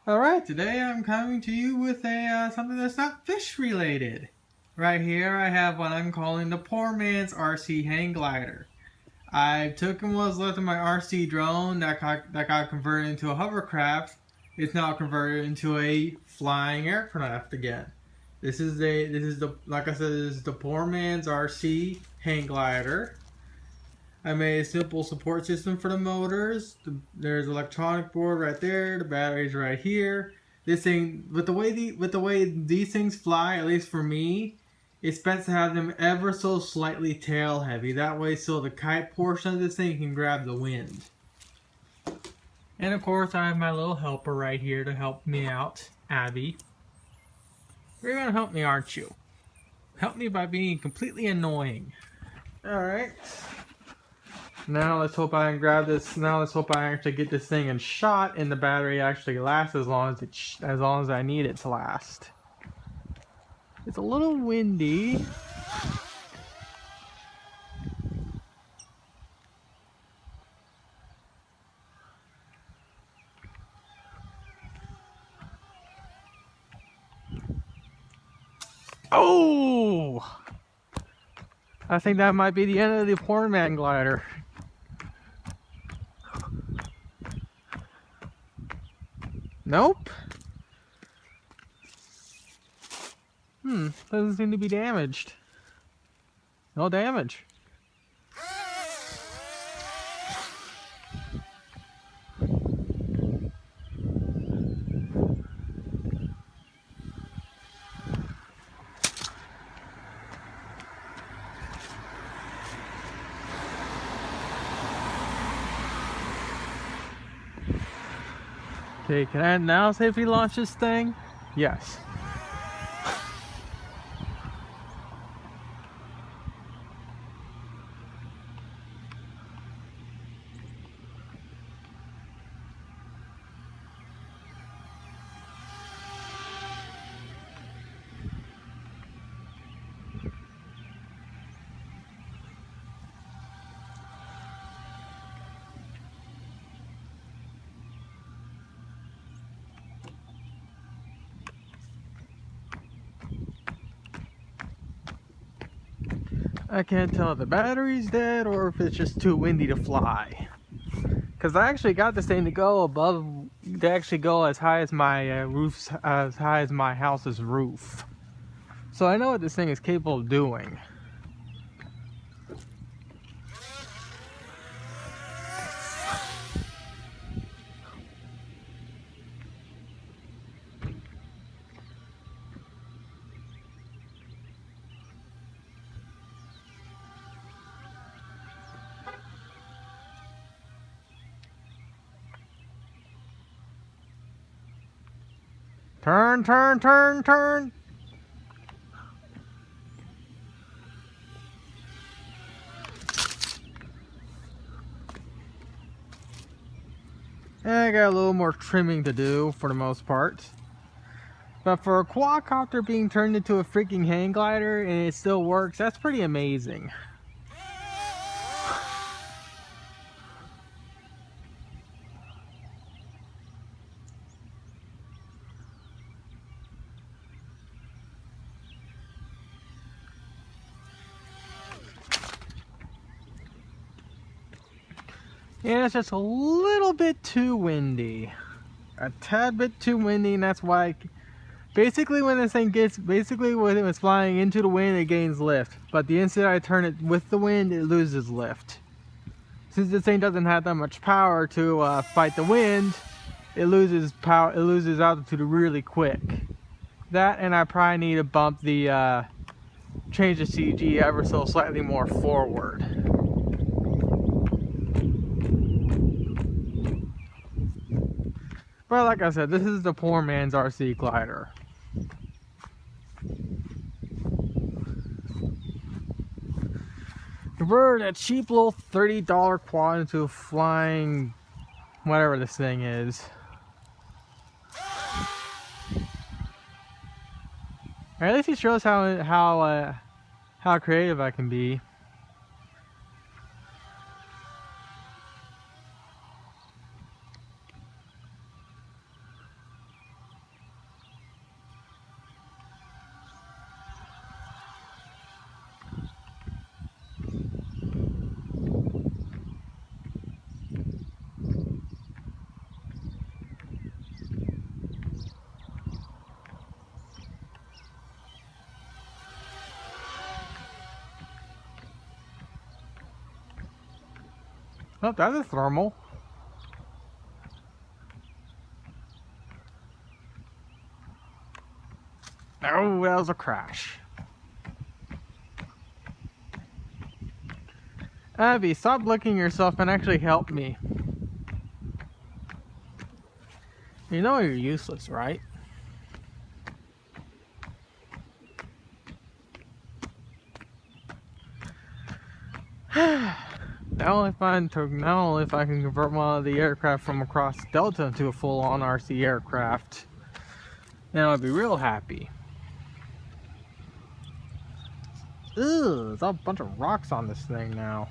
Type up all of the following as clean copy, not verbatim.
Alright, today I'm coming to you with something that's not fish related. Right here I have what I'm calling the poor man's RC hang glider. I took what was left of my RC drone that got converted into a hovercraft. It's now converted into a flying aircraft again. This is the like I said, this is the poor man's RC hang glider. I made a simple support system for the motors. There's an electronic board right there. The batteries right here. This thing, with the way these things fly, at least for me, it's best to have them ever so slightly tail heavy. That way, so the kite portion of this thing can grab the wind. And of course, I have my little helper right here to help me out, Abby. You're gonna help me, aren't you? Help me by being completely annoying. All right. Now let's hope I can grab this. Now let's hope I actually get this thing in shot and the battery actually lasts as long as I need it to last. It's a little windy. Oh! I think that might be the end of the poor man glider. Nope. Doesn't seem to be damaged. No damage. Okay, can I now safely launch this thing? Yes. I can't tell if the battery's dead or if it's just too windy to fly. Because I actually got this thing to go as high as my as high as my house's roof. So I know what this thing is capable of doing. Turn, turn, turn, turn. And I got a little more trimming to do for the most part. But for a quadcopter being turned into a freaking hang glider and it still works, that's pretty amazing. Yeah, it's just a little bit too windy. A tad bit too windy, and that's why basically when it was flying into the wind, it gains lift. But the instant I turn it with the wind, it loses lift. Since this thing doesn't have that much power to fight the wind, it loses power. It loses altitude really quick. That, and I probably need to bump the change the CG ever so slightly more forward. But like I said, this is the poor man's RC glider. Converted a cheap little $30 quad into a flying whatever this thing is. Or at least it shows how creative I can be. Oh, that's a thermal. Oh, that was a crash. Abby, stop licking yourself and actually help me. You know you're useless, right? Now if I can convert one of the aircraft from across Delta into a full-on RC aircraft, then I'll be real happy. Ugh, there's a bunch of rocks on this thing now.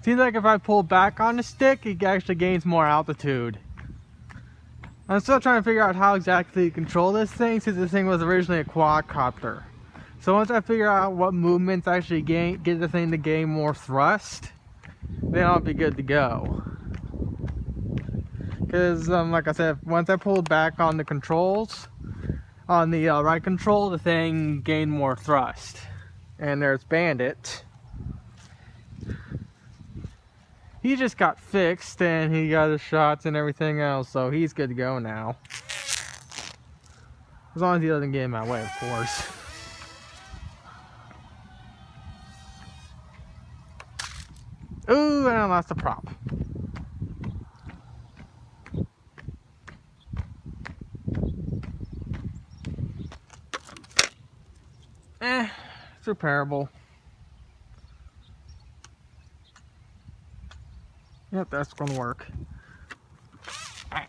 Seems like if I pull back on the stick, it actually gains more altitude. I'm still trying to figure out how exactly to control this thing, since this thing was originally a quadcopter. So once I figure out what movements actually get the thing to gain more thrust, then I'll be good to go. Because like I said, once I pulled back on the controls, on the right control, the thing gained more thrust. And there's Bandit. He just got fixed and he got his shots and everything else, so he's good to go now. As long as he doesn't get in my way, of course. Ooh, and I lost the prop. It's repairable. Yep, that's gonna work. Alright.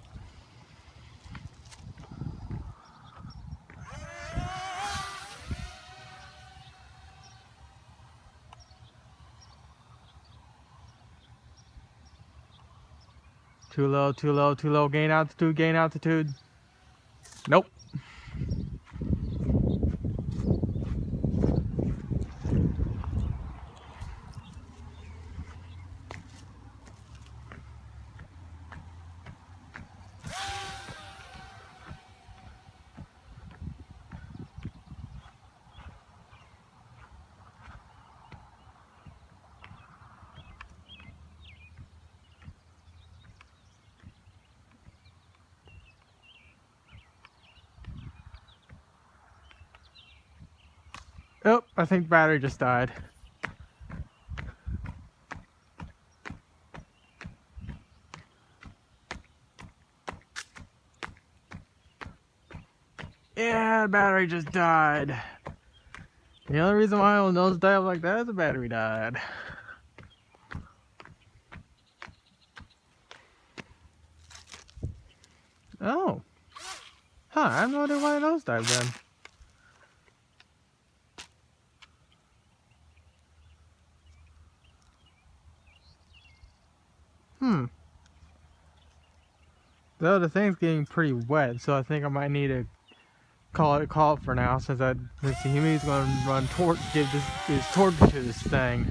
Too low, too low, too low. Gain altitude, gain altitude. Nope. Oh, I think battery just died. Yeah, battery just died. The only reason why I will nosedive like that is the battery died. Oh. Huh, I have no idea why I nosedived then. Though the thing's getting pretty wet, so I think I might need to call it for now, since the humidity's going to run give this torque to this thing.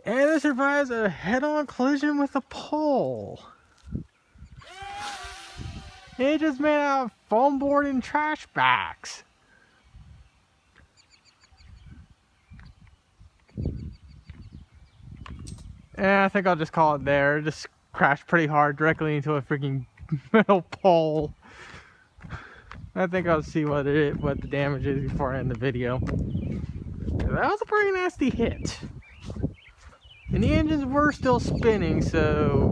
And it survives a head-on collision with a pole. It just made out of foam board and trash bags. And I think I'll just call it there. It just crashed pretty hard directly into a freaking metal pole. I think I'll see what the damage is before I end the video. That was a pretty nasty hit. And the engines were still spinning, so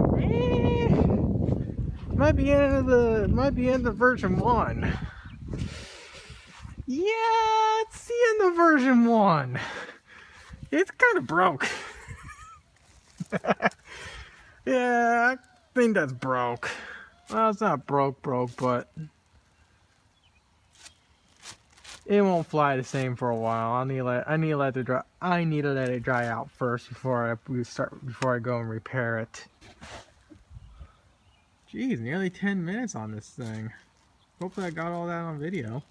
might be end of version 1. Yeah, it's the end of version 1. It's kind of broke. Yeah, I think that's broke. Well, it's not broke, but it won't fly the same for a while. I need to let it dry. I need to let it dry out first before I go and repair it. Jeez, nearly 10 minutes on this thing. Hopefully I got all that on video.